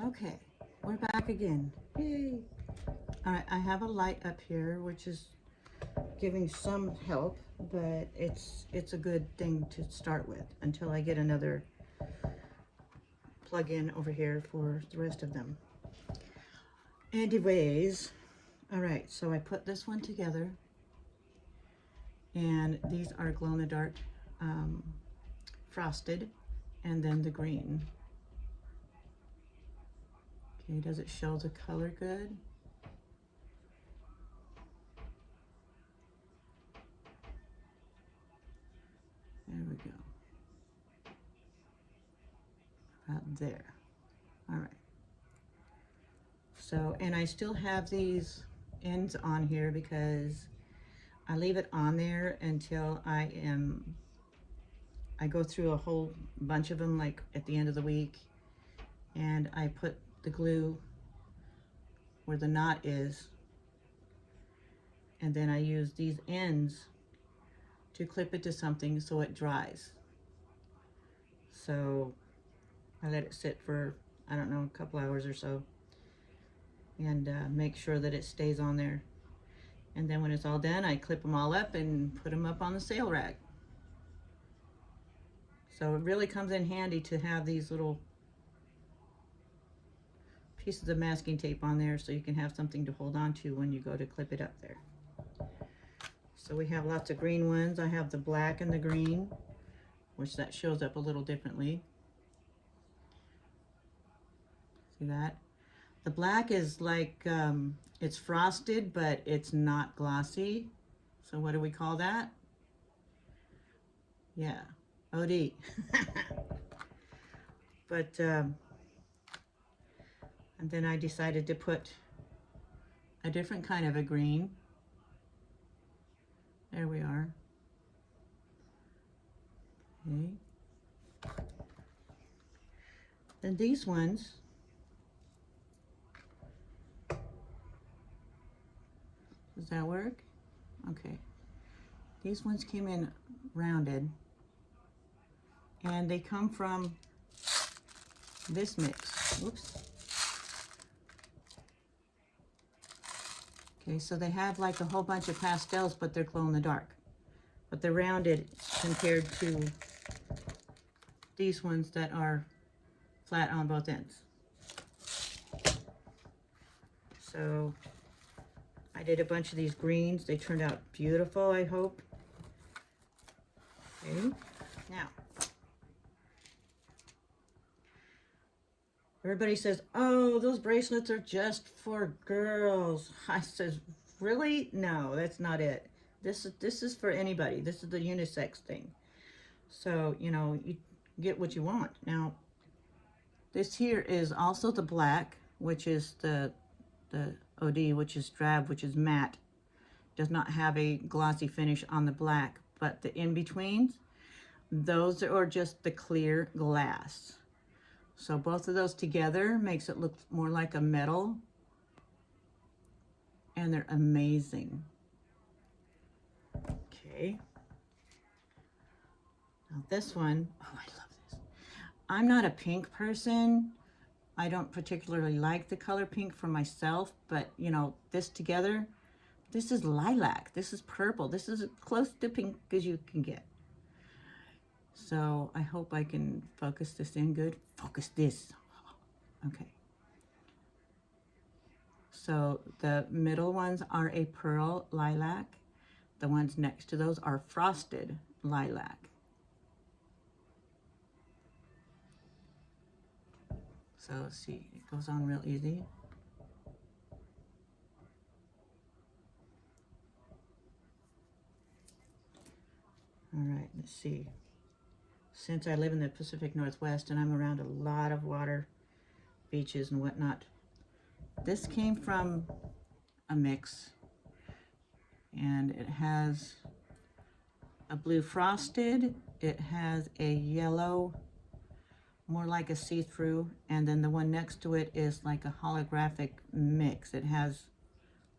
Okay, we're back again. Yay! All right, I have a light up here, which is giving some help, but it's a good thing to start with until I get another plug-in over here for the rest of them. Anyways, all right, so I put this one together, and these are glow-in-the-dark frosted, and then the green. Okay, does it show the color good? There we go. About there. All right. So, and I still have these ends on here because I leave it on there until I go through a whole bunch of them, like at the end of the week, and I put the glue where the knot is, and then I use these ends to clip it to something so it dries. So I let it sit for, I don't know, a couple hours or so, and make sure that it stays on there. And then when it's all done, I clip them all up and put them up on the sale rack. So it really comes in handy to have these little pieces of masking tape on there so you can have something to hold on to when you go to clip it up there. So we have lots of green ones. I have the black and the green, which that shows up a little differently. See that? The black is like, it's frosted, but it's not glossy. So what do we call that? Yeah, OD. But, and then I decided to put a different kind of a green. There we are. Okay. Then these ones, does that work? Okay. These ones came in rounded, and they come from this mix. Whoops. Okay, so they have like a whole bunch of pastels, but they're glow in the dark. But they're rounded compared to these ones that are flat on both ends. So I did a bunch of these greens. They turned out beautiful, I hope. Okay, now, everybody says, oh, those bracelets are just for girls. I says, really? No, that's not it. This is for anybody. This is the unisex thing. So, you know, you get what you want. Now, this here is also the black, which is the OD, which is drab, which is matte. Does not have a glossy finish on the black, but the in-betweens, those are just the clear glass. So both of those together makes it look more like a metal, and they're amazing. Okay. Now this one, oh, I love this. I'm not a pink person. I don't particularly like the color pink for myself, but you know, this together, this is lilac, this is purple, this is as close to pink as you can get. So I hope I can focus this in good. Focus this. Okay. So the middle ones are a pearl lilac. The ones next to those are frosted lilac. So let's see, it goes on real easy. All right, let's see. Since I live in the Pacific Northwest and I'm around a lot of water, beaches and whatnot, this came from a mix, and it has a blue frosted, it has a yellow, more like a see-through, and then the one next to it is like a holographic mix. It has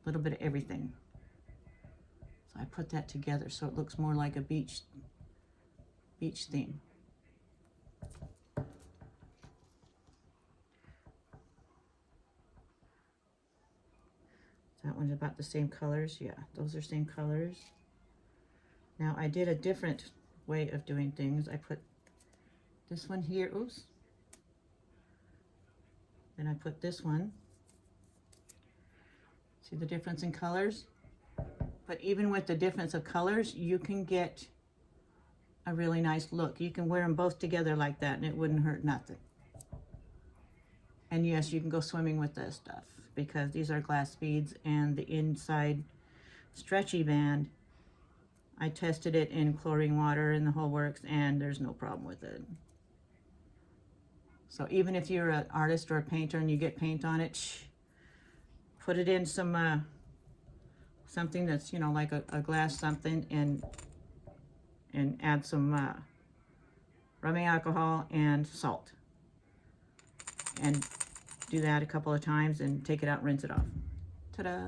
a little bit of everything. So I put that together so it looks more like a beach theme. That one's about the same colors. Yeah, those are same colors. Now I did a different way of doing things. I put this one here, oops. Then I put this one. See the difference in colors? But even with the difference of colors, you can get a really nice look. You can wear them both together like that and it wouldn't hurt nothing. And yes, you can go swimming with this stuff because these are glass beads, and the inside stretchy band, I tested it in chlorine water and the whole works, and there's no problem with it. So even if you're an artist or a painter and you get paint on it, put it in some something that's, you know, like a glass something, and add some rubbing alcohol and salt, and do that a couple of times and take it out and rinse it off. Ta-da!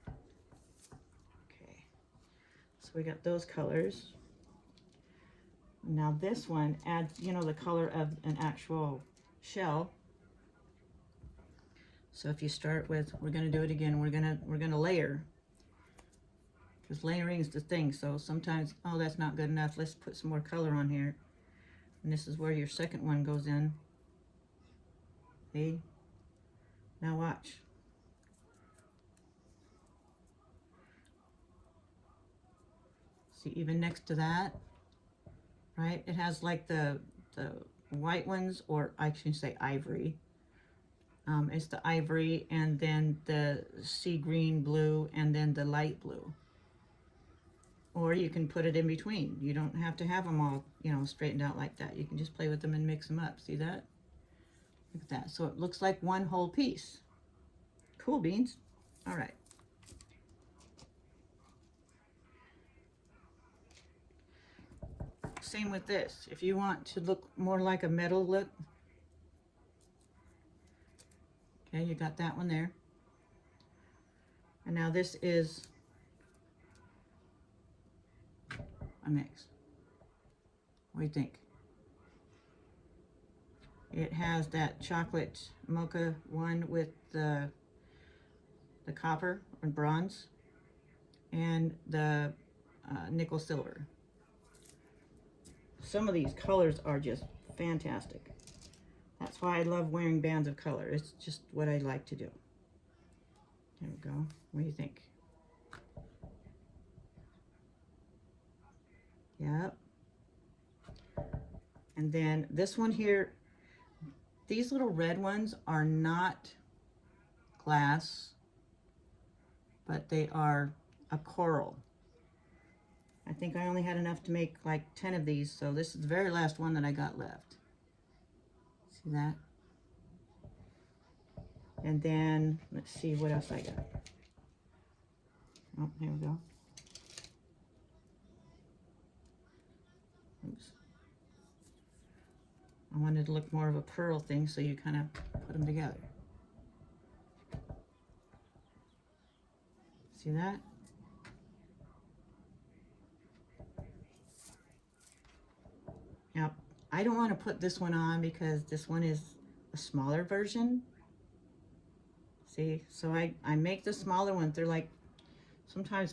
Okay, so we got those colors. Now this one adds, you know, the color of an actual shell. So if you start with, we're going to do it again, we're going to layer, because layering is the thing. So sometimes, oh, that's not good enough, let's put some more color on here. And this is where your second one goes in. See? Now watch. See, even next to that, right? It has like the white ones, or I should say ivory. It's the ivory, and then the sea green blue, and then the light blue. Or you can put it in between. You don't have to have them all, you know, straightened out like that. You can just play with them and mix them up. See that? Look at that. So it looks like one whole piece. Cool beans. All right. Same with this. If you want to look more like a metal look, okay, you got that one there. And now this is a mix. What do you think? It has that chocolate mocha one with the copper and bronze, and the nickel silver. Some of these colors are just fantastic. That's why I love wearing bands of color. It's just what I like to do. There we go. What do you think? Yep. And then this one here, these little red ones are not glass, but they are a coral. I think I only had enough to make like 10 of these, so this is the very last one that I got left. See that? And then, let's see what else I got. Oh, here we go. Oops. I wanted to look more of a pearl thing, so you kind of put them together. See that? Now, I don't want to put this one on because this one is a smaller version. See, so I make the smaller ones. They're like sometimes